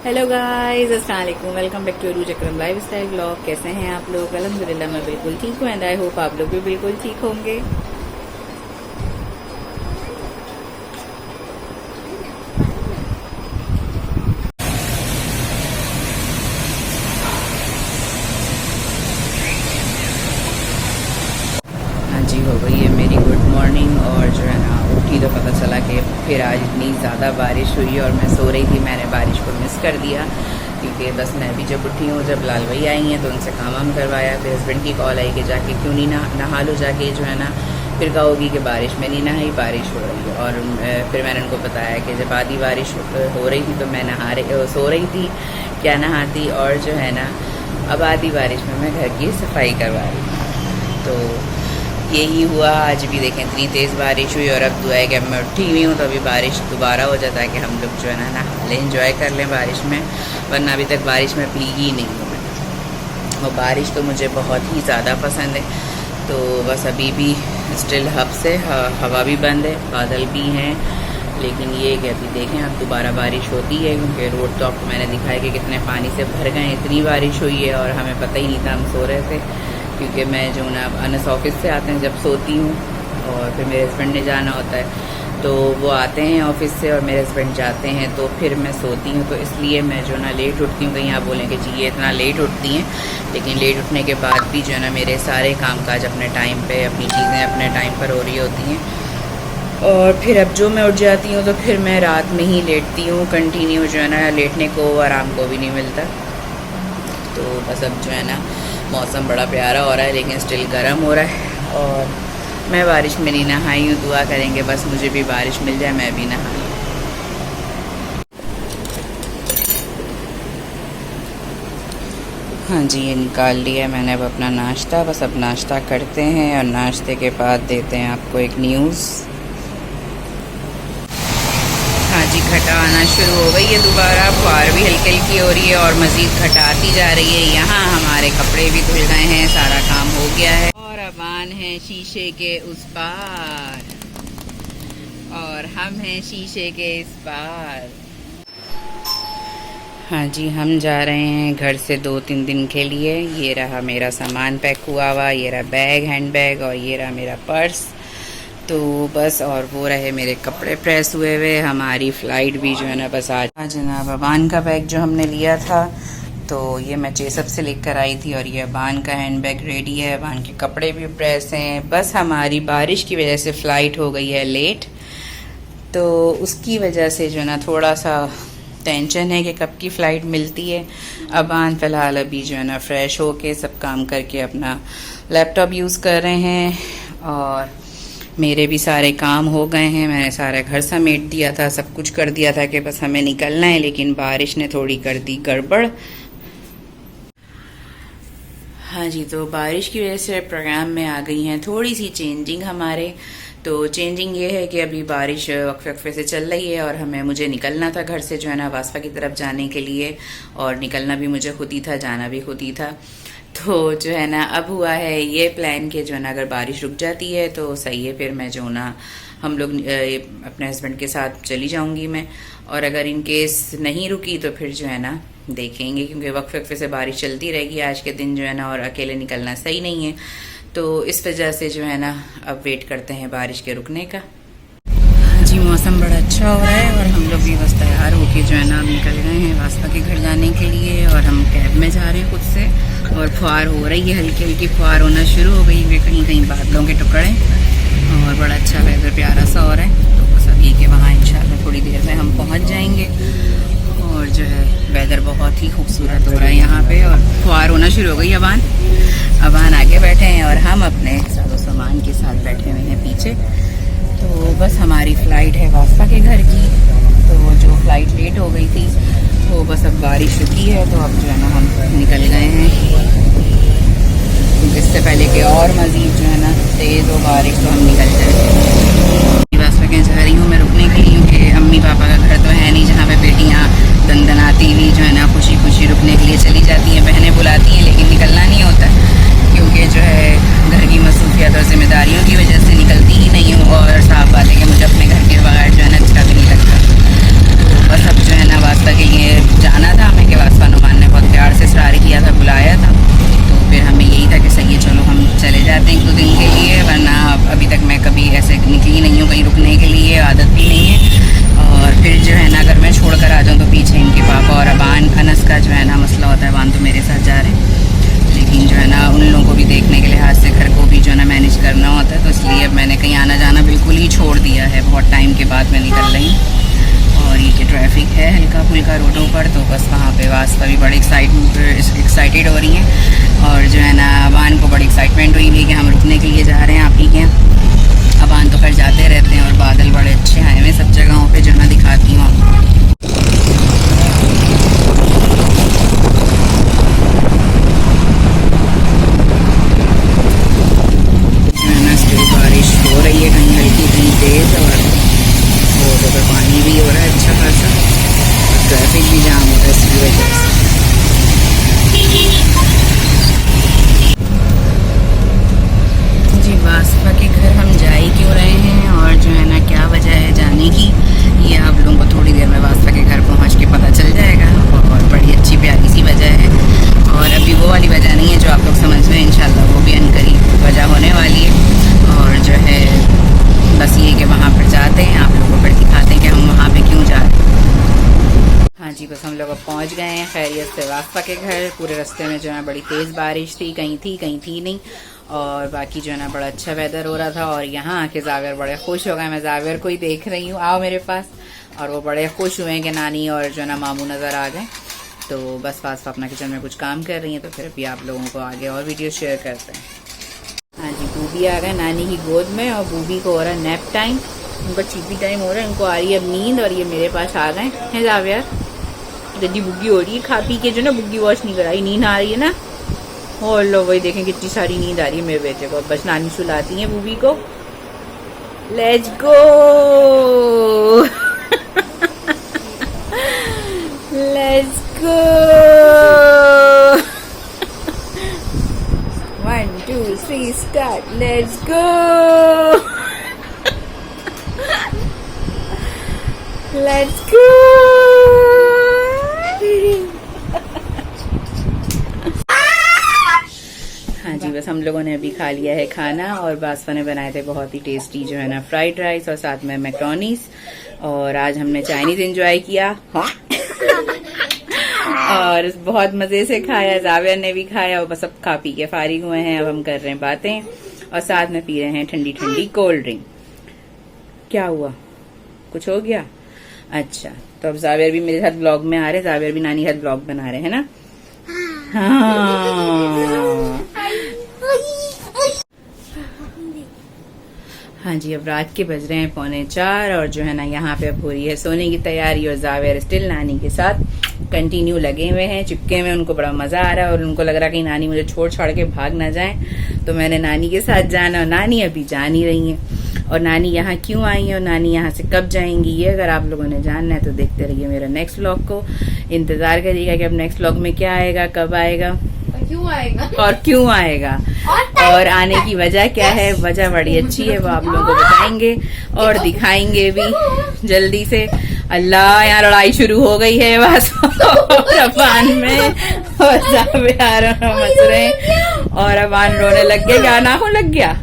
Hello guys, अस्सलाम वालेकुम। Welcome back to Rooj Akram life style blog. कैसे हैं आप लोग? अल्हम्दुलिल्लाह मैं बिल्कुल ठीक हूँ एंड आई होप आप लोग भी बिल्कुल ठीक होंगे। हाँ जी, हो गई है मेरी गुड मॉर्निंग। और जो है ना, उठी तो पता चला कि फिर आज इतनी ज़्यादा बारिश हुई और मैं सो रही थी। मैंने बारिश को मिस कर दिया क्योंकि बस मैं भी जब उठी हूँ, जब लाल भाई आई हैं तो उनसे काम वाम करवाया। फिर हस्बैंड की कॉल आई कि जाके क्यों नहीं नहा लो जाके, जो है ना फिर कहोगी कि बारिश में नहीं नहाई, बारिश हो रही है। और फिर मैंने उनको बताया कि जब आधी बारिश हो रही थी तो मैं सो रही थी, क्या नहाती। और जो है ना, अब आधी बारिश में मैं घर की सफाई करवा रही हूँ। तो यही हुआ आज भी। देखें इतनी तेज़ बारिश हुई और अब दुआ है कि अब मैं उठी हुई हूँ तो अभी बारिश दोबारा हो जाता है कि हम लोग जो है ना नहा लें, एंजॉय कर लें बारिश में। वरना अभी तक बारिश में भीगी ही नहीं हूँ मैं। और बारिश तो मुझे बहुत ही ज़्यादा पसंद है। तो बस अभी भी स्टिल हब से हवा भी बंद है, बादल भी हैं, लेकिन ये कि अभी देखें अब दोबारा बारिश होती है क्योंकि रोड तो आपको मैंने दिखाया कि कितने पानी से भर गए। इतनी बारिश हुई है और हमें पता ही नहीं था, हम सो रहे थे क्योंकि मैं जो ना अनस ऑफिस से आते हैं जब सोती हूँ और फिर मेरे हस्बैंड ने जाना होता है तो वो आते हैं ऑफिस से और मेरे हस्बैंड जाते हैं तो फिर मैं सोती हूँ। तो इसलिए मैं जो ना लेट उठती हूँ। कहीं आप बोलें कि जी ये इतना लेट उठती हैं, लेकिन लेट उठने के बाद भी जो है ना मेरे सारे कामकाज अपने टाइम पे, अपनी चीज़ें अपने टाइम पर हो रही होती हैं। और फिर अब जो मैं उठ जाती हूँ तो फिर मैं रात में ही लेटती हूँ कंटिन्यू, जो है ना लेटने को आराम को भी नहीं मिलता। तो बस अब जो है ना मौसम बड़ा प्यारा हो रहा है लेकिन स्टिल गर्म हो रहा है। और मैं बारिश में नहीं नहाई हूँ, दुआ करेंगे बस मुझे भी बारिश मिल जाए, मैं भी नहा लूँ। हाँ जी, ये निकाल लिया मैंने अब अपना नाश्ता। बस अब नाश्ता करते हैं और नाश्ते के बाद देते हैं आपको एक न्यूज़। हाँ जी, घटा आना शुरू हो गई है दोबारा, फुहार भी हल्की हल्की हो रही है और मज़ीद घटाती जा रही है। यहाँ हमारे कपड़े भी धुल गए हैं, सारा काम हो गया है और अबान है शीशे के उस पार और हम हैं शीशे के इस पार। हाँ जी, हम जा रहे हैं घर से 2-3 दिन के लिए। ये रहा मेरा सामान पैक हुआ हुआ, ये रहा बैग, हैंड बैग, और ये रहा मेरा पर्स। तो बस, और वो रहे मेरे कपड़े प्रेस हुए हुए। हमारी फ़्लाइट भी जो है ना बस आज जनाब अबान का बैग जो हमने लिया था तो ये मैं चेसअप से लेकर आई थी और ये अबान का हैंड बैग रेडी है। अबान के कपड़े भी प्रेस हैं। बस हमारी बारिश की वजह से फ़्लाइट हो गई है लेट, तो उसकी वजह से जो है ना थोड़ा सा टेंशन है कि कब की फ़्लाइट मिलती है। अबान फ़िलहाल अभी जो है ना फ़्रेश होके सब काम करके अपना लैपटॉप यूज़ कर रहे हैं और मेरे भी सारे काम हो गए हैं। मैंने सारा घर समेट दिया था, सब कुछ कर दिया था कि बस हमें निकलना है, लेकिन बारिश ने थोड़ी कर दी गड़बड़। हाँ जी, तो बारिश की वजह से प्रोग्राम में आ गई हैं थोड़ी सी चेंजिंग हमारे। तो चेंजिंग ये है कि अभी बारिश वक्फे वक्फे से चल रही है और मुझे निकलना था घर से जो है ना वास्फा की तरफ जाने के लिए, और निकलना भी मुझे खुद ही था, जाना भी खुद ही था। तो जो है ना अब हुआ है ये प्लान कि जो है ना अगर बारिश रुक जाती है तो सही है, फिर मैं जो ना हम लोग अपने हस्बैंड के साथ चली जाऊंगी मैं। और अगर इन केस नहीं रुकी तो फिर जो है ना देखेंगे, क्योंकि वक्फे वक्फे से बारिश चलती रहेगी आज के दिन जो है ना, और अकेले निकलना सही नहीं है। तो इस वजह से जो है ना अब वेट करते हैं बारिश के रुकने का। हाँ जी, मौसम बड़ा अच्छा हो रहा है और हम लोग भी बस तैयार होके जो है ना निकल गए हैं वास्ता के घर जाने के लिए। और हम कैब में जा रहे हैं खुद से और फुहार हो रही है, हल्की हल्की फुहार होना शुरू हो गई है, कहीं कहीं बादलों के टुकड़े और बड़ा अच्छा वेदर प्यारा सा हो रहा है। तो बस अभी के वहाँ इंशाल्लाह थोड़ी देर में हम पहुँच जाएंगे और जो है वेदर बहुत ही खूबसूरत हो रहा है यहाँ पे और फुहार होना शुरू हो गई। अबान आगे बैठे हैं और हम अपने सारो सामान के साथ बैठे हुए हैं पीछे। तो बस हमारी फ़्लाइट है वास्ता के घर की, तो जो फ़्लाइट लेट हो गई थी तो बस अब बारिश रुकी है तो अब जो है ना हम निकल गए हैं, क्योंकि इससे पहले कि और मज़ीद जो है ना तेज़ हो बारिश तो हम निकल जाए। वास्ता के जा रही हूँ मैं रुकने के लिए, क्योंकि अम्मी पापा का घर तो है नहीं जहाँ पे बेटियाँ दंदनाती हुई जो है ना खुशी खुशी रुकने के लिए चली जाती हैं। बहनें बुलाती हैं लेकिन निकलना नहीं होता, क्योंकि जो है घर की मसरूफियत और ज़िम्मेदारियों की वजह से निकलती ही नहीं हूँ। और साफ बात है कि मुझे अपने घर के बगैर जो है ना अच्छा भी नहीं लगता। तो बस अब जो है ना वास्ता के लिए जाना था है, बहुत टाइम के बाद मैं निकल रही हूँ। और ये ट्रैफिक है हल्का फुल्का रोडों पर, तो बस वहाँ पे वास्ता भी बड़ी एक्साइटेड हो रही हैं। और जो है ना अबान को बड़ी एक्साइटमेंट हुई है कि हम रुकने के लिए जा रहे हैं आप ही के यहाँ। अबान तो खैर जाते रहते हैं, और बादल बड़े अच्छे आए हुए सब जगहों पे, जो मैं दिखाती हूँ आपको। बारिश हो रही है, कहीं हल्की कहीं तेज, और रोडों पर पानी भी हो रहा है अच्छा खासा, और ट्रैफिक भी जाम हो रहा है इसकी वजह से। जी वास्ता के घर हम जा ही क्यों रहे हैं, और जो है ना क्या वजह है जाने की, ये आप लोगों को थोड़ी देर में वास्ता के घर पहुंच के पता चल जाएगा। और बड़ी अच्छी प्यारी सी वजह है, और अभी वो वाली वजह नहीं है जो आप लोग समझ रहे हैं, इंशाल्लाह वो भी अनकरीब वजह होने वाली है। और जो है बस ये कि वहाँ पर जाते हैं, आप लोगों को फिर दिखाते हैं कि हम वहाँ पे क्यों जा रहे हैं। हाँ जी, बस हम लोग अब पहुँच गए हैं खैरियत से वास्ता के घर। पूरे रास्ते में जो है बड़ी तेज़ बारिश थी, कहीं थी नहीं, और बाकी जो है ना बड़ा अच्छा वेदर हो रहा था। और यहाँ आके जावेर बड़े खुश हो गए, मैं जावेर को ही देख रही हूँ, आओ मेरे पास। और वो बड़े खुश हुए हैं कि नानी और जो है ना मामू नज़र आ गए। तो बस वास्ता अपना किचन में कुछ काम कर रही हैं, तो फिर भी आप लोगों को आगे और वीडियो शेयर करते हैं। हाँ जी, बूबी आ गए नानी की गोद में, और बूबी को हो रहा है नैप टाइम, उनका चीपी टाइम हो रहा है, उनको आ रही है अब नींद, और ये मेरे पास आ गए हैं जावेर। गड्डी बुग्गी हो रही है खा पी के, जो ना बुग्गी वॉश नहीं कराई, नींद आ रही है ना। और लो वही देखें कितनी सारी नींद आ रही है मेरे बेटे को। बस नानी सुलाती है बूबी को। Let's go let's go 1 2 3 start, let's go let's go. हाँ जी, बस हम लोगों ने अभी खा लिया है खाना, और बासफा ने बनाए थे बहुत ही टेस्टी जो है ना फ्राइड राइस, और साथ में मैक्रोनीज। और आज हमने चाइनीज एंजॉय किया और बहुत मजे से खाया, जावेर ने भी खाया, और बस अब खा पी के फारिग हुए हैं। अब हम कर रहे हैं बातें, और साथ में पी रहे हैं ठंडी ठंडी कोल्ड ड्रिंक। क्या हुआ, कुछ हो गया? अच्छा, तो अब जावेर भी मेरे साथ ब्लॉग में आ रहे, जावेर भी नानी साथ ब्लॉग बना रहे हैं ना। हाँ जी, अब रात के बज रहे हैं 3:45, और जो है ना यहाँ पे अब हो रही है सोने की तैयारी, और जावेर स्टिल नानी के साथ कंटिन्यू लगे हुए हैं, चिपके हुए। उनको बड़ा मजा आ रहा है, और उनको लग रहा है कि नानी मुझे छोड़ छाड़ के भाग ना जाए, तो मैंने नानी के साथ जाना, और नानी अभी जा नहीं रही है। और नानी यहाँ क्यों आई है और नानी यहाँ से कब जाएंगी, ये अगर आप लोगों ने जानना है तो देखते रहिए मेरा नेक्स्ट व्लॉग को, इंतजार करिएगा कि अब नेक्स्ट व्लॉग में क्या आएगा, कब आएगा और क्यों आएगा, और आने की वजह क्या है। वजह बड़ी अच्छी है, वो आप लोगों को बताएंगे और दिखाएंगे भी जल्दी से। अल्लाह, यहाँ लड़ाई शुरू हो गई है बस अबान में, और जावेर मच रहे हैं, और अबान रोने लग गया। क्या नाखून लग गया?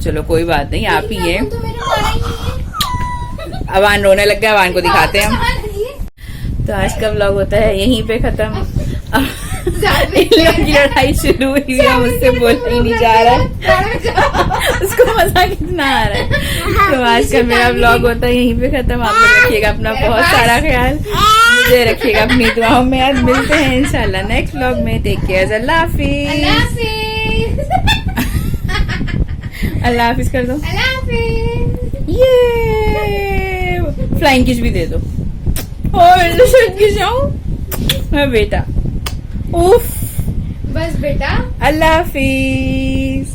चलो कोई बात नहीं, आप ही है। अबान रोने लग गया, अबान को दिखाते हैं हम। तो आज का व्लॉग होता है यहीं पे खत्म। इन लोगों की लड़ाई शुरू हुई है, मुझसे बोला ही नहीं जा रहा है उसको मजा कितना आ रहा है। तो आज का मेरा व्लॉग होता है यहीं पे खत्म। आप लोग रखिएगा अपना बहुत सारा ख्याल, मुझे रखिएगा अपनी दुआओं में। आज मिलते हैं इंशाल्लाह नेक्स्ट व्लॉग में। टेक केयर, अल्लाह हाफिज। अल्लाह हाफिज कर दो, ये फ्लाइंग किस भी दे दो। और बेटा उफ, बस बेटा, अल्लाह हाफिज।